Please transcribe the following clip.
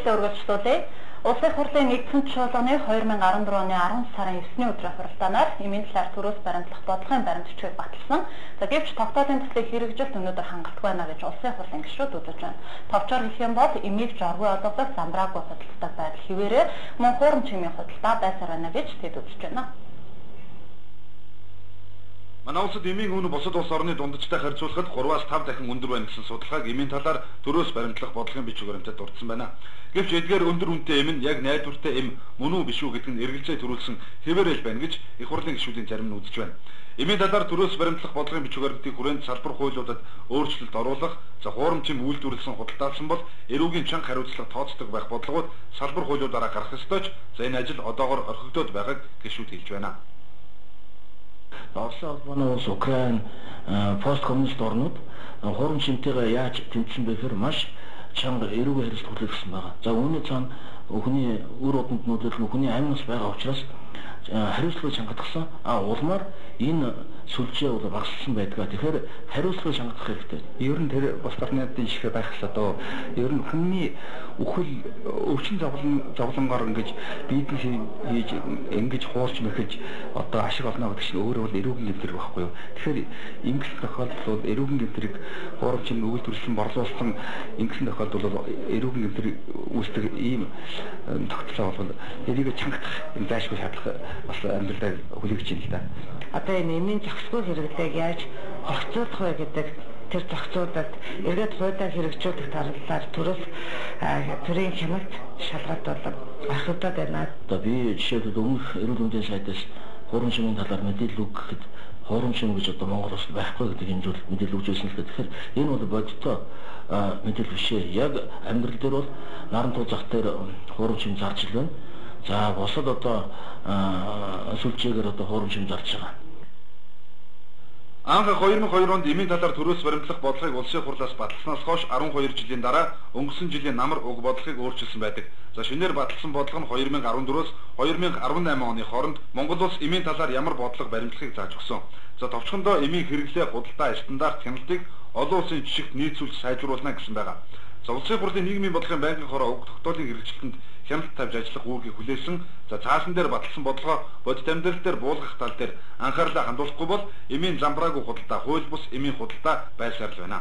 мэдээлэл өргөжлүүлээ. Улсын хурлын нэгдсэн чуулганы 2014 оны 10 сарын 9-ний өдрийн хуралдаанаар эмийн талаар төрөөс баримтлах бодлогын баримт бичгийг баталсан. Гэвч тогтоолын төслийг хэрэгжилт өнөөдөр хангалтгүй байна гэж улсын хурлын гишүүд үзэж байна. Товчоор хэлэх юм бол эмийг жоргүй олгох замбраагүй худалддаг байдал хэвээрээ мөн хуурамч эмийн худалдаа байсаар байна гэж тэд үзэж байна. Манай улсад эмийн үн бусад улс орны дундчтай харьцуулахад 3-аас 5 дахин өндөр байна гэсэн судалгааг эмийн талаар төрөөс баримтлах бодлогын бичвэрэнтэй дурдсан байна. Гэвч эдгээр өндөр үнэтэй эм нь яг найдвартай эм мөн үү биш үү гэдэг нь эргэлзээ төрүүлсэн хэвээрэл байна гэж их хурлын гишүүдийн зарим нь үзэж байна. Эмийн талаар төрөөс баримтлах бодлогын бичвэрэнтийн хүрээнд салбар хуулиудад өөрчлөлт оруулах, хуурамч эм үйлдвэрлэсэн худалдаалсан бол эрүүгийн чанга хариуцлага тооцдог байх бодлогууд салбар хуулиудаараа гарах ёстой ч энэ ажил одоогоор орхигдоод байгааг гишүүд хэлж байна. Орос улбаны улс Украин посткоммунист орнууд хуурамч эмтэйгээ яаж тэмцсэн бэ гэхээр маш чанга эрүүгийн хариуцлага хүлээсэн байгаа. За үүний цаана өхний үр удамд нөлөөлөх өхний амьнас байгаа учраас хариуцлага чангадсан. Улмаар энэ сүлжээ бол багассан байдгаа. Тэгэхээр хариуцлага чангадах хэрэгтэй. Ер нь тэр бус орнуудын жишээ байх хэвээр ер нь хүний үхэл өвчин зовлонгоор ингэж бизнес хийж ингэж хуурч мэхэж одоо ашиг олно гэдэг чинь өөрөө бол эрүүгийн гэмтэр байхгүй юу. Тэгэхээр ингэсэн тохиолдолд бол эрүүгийн гэмтрийг хуурамчин үйлдвэрлэсэн борлуулсан ингэсэн тохиолдолд бол эрүүгийн гэмтэр үүсдэг ийм тогтолцоо бол тэрийг чангадах энэ зайлшгүй шаардлага бас амьдралдаа хүлээгч юм л да. Одоо энэ эмийн зохисгүй хэрэглээг яаж орцуулах вэ гэдэг тэр зохицуулалт эргээд хуудаа хэрэгжүүлэх талаар төрөс төрийн хямралт шалгалт бол ахиудаад байна. Одоо би жишээлбэл өмнөх эрүүл мэндийн сайдаас хуурамч эмийн талаар мэдээлэл өгөхэд хуурамч эм гэж одоо Монгол улсад байхгүй гэдэг энэ зүйл мэдээлэл өгч байсан л да. Тэгэхээр энэ бол бодиттой мэдээлэл биш ээ. Яг амьдрал дээр бол наран тул зах дээр хуурамч эм зарж л байна. За босод одоо сүлжээгээр одоо хуурамч эм зарж байгаа. Анх 2002 онд эмийн талаар төрөөс баримтлах бодлогыг улсын хурлаас баталснаас хойш 12 жилийн дараа өнгөрсөн жилийн намар уг бодлогыг өөрчилсөн байдаг. За шинээр баталсан бодлого нь 2014-өөс 2018 оны хооронд Монгол улс эмийн талаар ямар бодлого баримтлахыг зааж өгсөн. За товчхондоо эмийн хэрэглээ худалдаа стандарт хяналтыг олон улсын жишгт нийцүүлж сайжруулна гэсэн байгаа. За улсын хурлын нийгмийн бодлогын байнгын хороо уг тогтоолын хэрэгжилтэнд хяналт тавьж ажиллах үүргийг хүлээсэн. За цаасан дээр баталсан бодлогоо бодит амьдрал дээр буулгах тал дээр анхаарлаа хандуулахгүй бол эмийн замбраагүй худалдаа хууль бус эмийн худалдаа байсаар л байна.